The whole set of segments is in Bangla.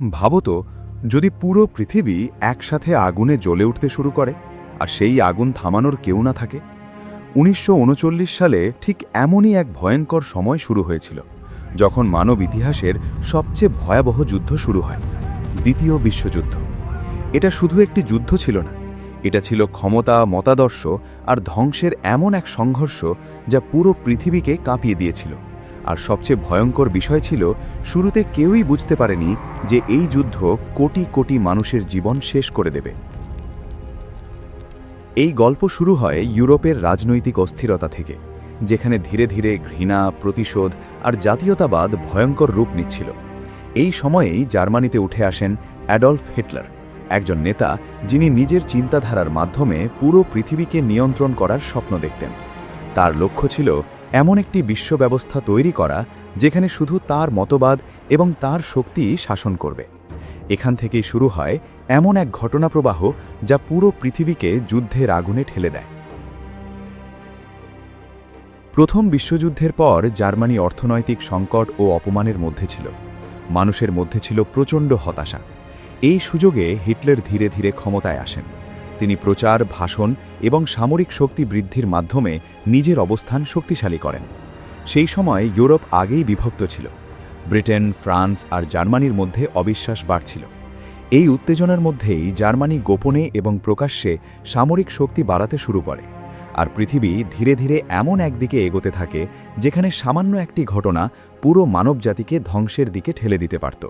ভাবো তো, যদি পুরো পৃথিবী একসাথে আগুনে জ্বলে উঠতে শুরু করে আর সেই আগুন থামানোর কেউ না থাকে। ১৯৩৯ সালে ঠিক এমনই এক ভয়ঙ্কর সময় শুরু হয়েছিল, যখন মানব ইতিহাসের সবচেয়ে ভয়াবহ যুদ্ধ শুরু হয়, দ্বিতীয় বিশ্বযুদ্ধ। এটা শুধু একটি যুদ্ধ ছিল না, এটা ছিল ক্ষমতা, মতাদর্শ আর ধ্বংসের এমন এক সংঘর্ষ যা পুরো পৃথিবীকে কাঁপিয়ে দিয়েছিল। আর সবচেয়ে ভয়ঙ্কর বিষয় ছিল, শুরুতে কেউই বুঝতে পারেনি যে এই যুদ্ধ কোটি কোটি মানুষের জীবন শেষ করে দেবে। এই গল্প শুরু হয় ইউরোপের রাজনৈতিক অস্থিরতা থেকে, যেখানে ধীরে ধীরে ঘৃণা, প্রতিশোধ আর জাতীয়তাবাদ ভয়ঙ্কর রূপ নিচ্ছিল। এই সময়েই জার্মানিতে উঠে আসেন অ্যাডলফ হিটলার, একজন নেতা যিনি নিজের চিন্তাধারার মাধ্যমে পুরো পৃথিবীকে নিয়ন্ত্রণ করার স্বপ্ন দেখতেন। তার লক্ষ্য ছিল এমন একটি বিশ্ব ব্যবস্থা তৈরি করা যেখানে শুধু তার মতবাদ এবং তার শক্তি শাসন করবে। এখান থেকেই শুরু হয় এমন এক ঘটনাপ্রবাহ যা পুরো পৃথিবীকে যুদ্ধের আগুনে ঠেলে দেয়। প্রথম বিশ্বযুদ্ধের পর জার্মানি অর্থনৈতিক সংকট ও অপমানের মধ্যে ছিল। মানুষের মধ্যে ছিল প্রচণ্ড হতাশা। এই সুযোগে হিটলার ধীরে ধীরে ক্ষমতায় আসেন। তিনি প্রচার, ভাষণ এবং সামরিক শক্তি বৃদ্ধির মাধ্যমে নিজের অবস্থান শক্তিশালী করেন। সেই সময় ইউরোপ আগেই বিভক্ত ছিল। ব্রিটেন, ফ্রান্স আর জার্মানির মধ্যে অবিশ্বাস বাড়ছিল। এই উত্তেজনার মধ্যেই জার্মানি গোপনে এবং প্রকাশ্যে সামরিক শক্তি বাড়াতে শুরু করে। আর পৃথিবী ধীরে ধীরে এমন একদিকে এগোতে থাকে যেখানে সামান্য একটি ঘটনা পুরো মানবজাতিকে ধ্বংসের দিকে ঠেলে দিতে পারত।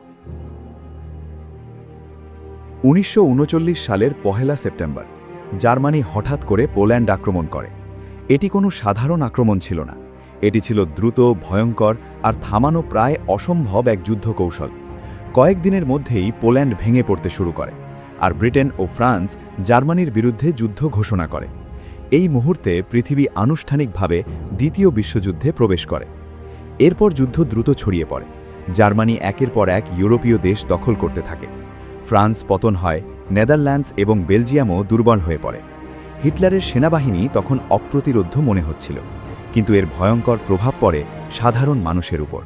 ১৯৩৯ সালের ১ সেপ্টেম্বর জার্মানি হঠাৎ করে পোল্যান্ড আক্রমণ করে। এটি কোনো সাধারণ আক্রমণ ছিল না, এটি ছিল দ্রুত, ভয়ঙ্কর আর থামানো প্রায় অসম্ভব এক যুদ্ধ কৌশল। কয়েকদিনের মধ্যেই পোল্যান্ড ভেঙে পড়তে শুরু করে, আর ব্রিটেন ও ফ্রান্স জার্মানির বিরুদ্ধে যুদ্ধ ঘোষণা করে। এই মুহূর্তে পৃথিবী আনুষ্ঠানিকভাবে দ্বিতীয় বিশ্বযুদ্ধে প্রবেশ করে। এরপর যুদ্ধ দ্রুত ছড়িয়ে পড়ে। জার্মানি একের পর এক ইউরোপীয় দেশ দখল করতে থাকে। ফ্রান্স পতন হয়, নেদারল্যান্ডস এবং বেলজিয়ামও দুর্বল হয়ে পড়ে। হিটলারের সেনাবাহিনী তখন অপ্রতিরোধ্য মনে হচ্ছিল, কিন্তু এর ভয়ঙ্কর প্রভাব পড়ে সাধারণ মানুষের উপর।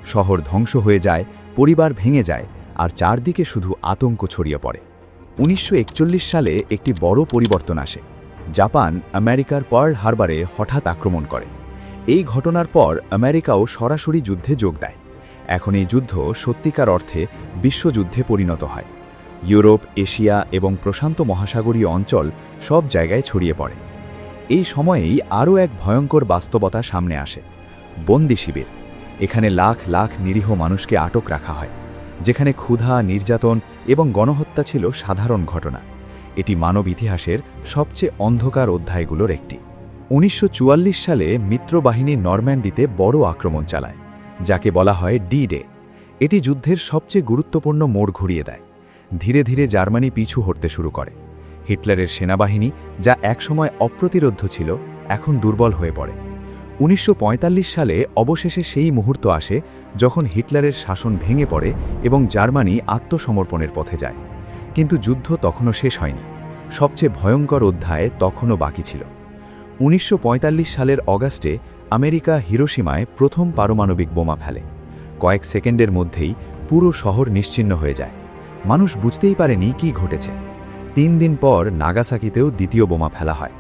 শহর ধ্বংস হয়ে যায়, পরিবার ভেঙে যায়, আর চারদিকে শুধু আতঙ্ক ছড়িয়ে পড়ে। ১৯৪১ সালে একটি বড় পরিবর্তন আসে। জাপান আমেরিকার পার্ল হারবারে হঠাৎ আক্রমণ করে। এই ঘটনার পর আমেরিকাও সরাসরি যুদ্ধে যোগ দেয়। এখন এই যুদ্ধ সত্যিকার অর্থে বিশ্বযুদ্ধে পরিণত হয়। ইউরোপ, এশিয়া এবং প্রশান্ত মহাসাগরীয় অঞ্চল সব জায়গায় ছড়িয়ে পড়ে। এই সময়েই আরও এক ভয়ঙ্কর বাস্তবতা সামনে আসে, বন্দি শিবির। এখানে লাখ লাখ নিরীহ মানুষকে আটক রাখা হয়, যেখানে ক্ষুধা, নির্যাতন এবং গণহত্যা ছিল সাধারণ ঘটনা। এটি মানব ইতিহাসের সবচেয়ে অন্ধকার অধ্যায়গুলোর একটি। ১৯৪৪ সালে মিত্রবাহিনী নরম্যান্ডিতে বড় আক্রমণ চালায়, যাকে বলা হয় ডি-ডে। এটি যুদ্ধের সবচেয়ে গুরুত্বপূর্ণ মোড় ঘুরিয়ে দেয়। ধীরে ধীরে জার্মানি পিছু হটতে শুরু করে। হিটলারের সেনাবাহিনী, যা একসময় অপ্রতিরোধ্য ছিল, এখন দুর্বল হয়ে পড়ে। ১৯৪৫ সালে অবশেষে সেই মুহূর্ত আসে যখন হিটলারের শাসন ভেঙে পড়ে এবং জার্মানি আত্মসমর্পণের পথে যায়। কিন্তু যুদ্ধ তখনও শেষ হয়নি। সবচেয়ে ভয়ঙ্কর অধ্যায় তখনও বাকি ছিল। ১৯৪৫ সালের অগাস্টে আমেরিকা হিরোশিমায় প্রথম পারমাণবিক বোমা ফেলে। কয়েক সেকেন্ডের মধ্যেই পুরো শহর নিশ্চিহ্ন হয়ে যায়। মানুষ বুঝতেই পারেনি কি ঘটেছে। ৩ দিন পর নাগাসাকিতেও দ্বিতীয় বোমা ফেলা হয়।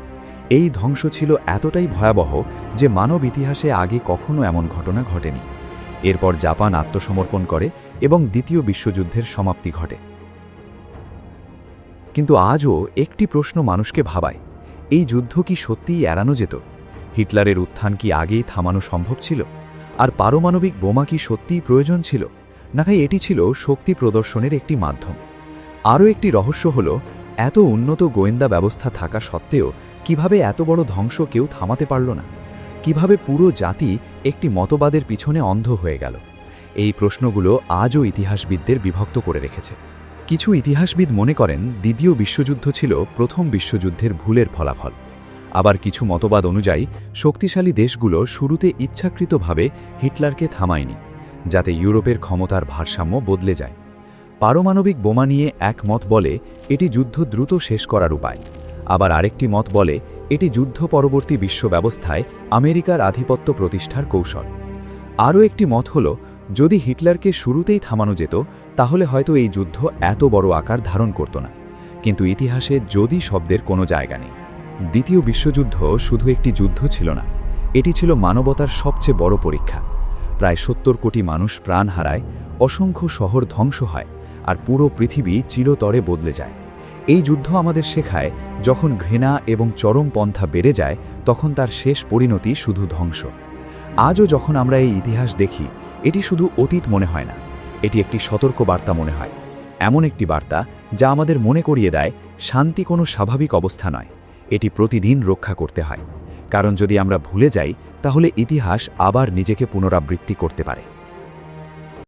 এই ধ্বংস ছিল এতটাই ভয়াবহ যে মানব ইতিহাসে আগে কখনো এমন ঘটনা ঘটেনি। এরপর জাপান আত্মসমর্পণ করে এবং দ্বিতীয় বিশ্বযুদ্ধের সমাপ্তি ঘটে। কিন্তু আজও একটি প্রশ্ন মানুষকে ভাবায়, এই যুদ্ধ কি সত্যিই এড়ানো যেত? হিটলারের উত্থান কি আগেই থামানো সম্ভব ছিল? আর পারমাণবিক বোমা কি সত্যিই প্রয়োজন ছিল, নাকি এটি ছিল শক্তি প্রদর্শনের একটি মাধ্যম? আরও একটি রহস্য হল, এত উন্নত গোয়েন্দা ব্যবস্থা থাকা সত্ত্বেও কিভাবে এত বড় ধ্বংস কেউ থামাতে পারল না? কিভাবে পুরো জাতি একটি মতবাদের পিছনে অন্ধ হয়ে গেল? এই প্রশ্নগুলো আজও ইতিহাসবিদদের বিভক্ত করে রেখেছে। কিছু ইতিহাসবিদ মনে করেন দ্বিতীয় বিশ্বযুদ্ধ ছিল প্রথম বিশ্বযুদ্ধের ভুলের ফলাফল। আবার কিছু মতবাদ অনুযায়ী শক্তিশালী দেশগুলো শুরুতে ইচ্ছাকৃতভাবে হিটলারকে থামায়নি, যাতে ইউরোপের ক্ষমতার ভারসাম্য বদলে যায়। পারমাণবিক বোমা নিয়ে এক মত বলে এটি যুদ্ধ দ্রুত শেষ করার উপায়। আবার আরেকটি মত বলে এটি যুদ্ধ পরবর্তী বিশ্ব ব্যবস্থায় আমেরিকার আধিপত্য প্রতিষ্ঠার কৌশল। আরও একটি মত হল যদি হিটলারকে শুরুতেই থামানো যেত তাহলে হয়তো এই যুদ্ধ এত বড় আকার ধারণ করত না, কিন্তু ইতিহাসে যদি শব্দের কোনো জায়গা নেই। দ্বিতীয় বিশ্বযুদ্ধ শুধু একটি যুদ্ধ ছিল না, এটি ছিল মানবতার সবচেয়ে বড় পরীক্ষা। প্রায় ৭০ কোটি মানুষ প্রাণ হারায়, অসংখ্য শহর ধ্বংস হয়, আর পুরো পৃথিবী চিরতরে বদলে যায়। এই যুদ্ধ আমাদের শেখায়, যখন ঘৃণা এবং চরমপন্থা বেড়ে যায় তখন তার শেষ পরিণতি শুধু ধ্বংস। আজও যখন আমরা এই ইতিহাস দেখি, এটি শুধু অতীত মনে হয় না, এটি একটি সতর্ক বার্তা মনে হয়। এমন একটি বার্তা যা আমাদের মনে করিয়ে দেয় শান্তি কোনো স্বাভাবিক অবস্থা নয়, এটি প্রতিদিন রক্ষা করতে হয়। কারণ যদি আমরা ভুলে যাই তাহলে ইতিহাস আবার নিজেকে পুনরাবৃত্তি করতে পারে।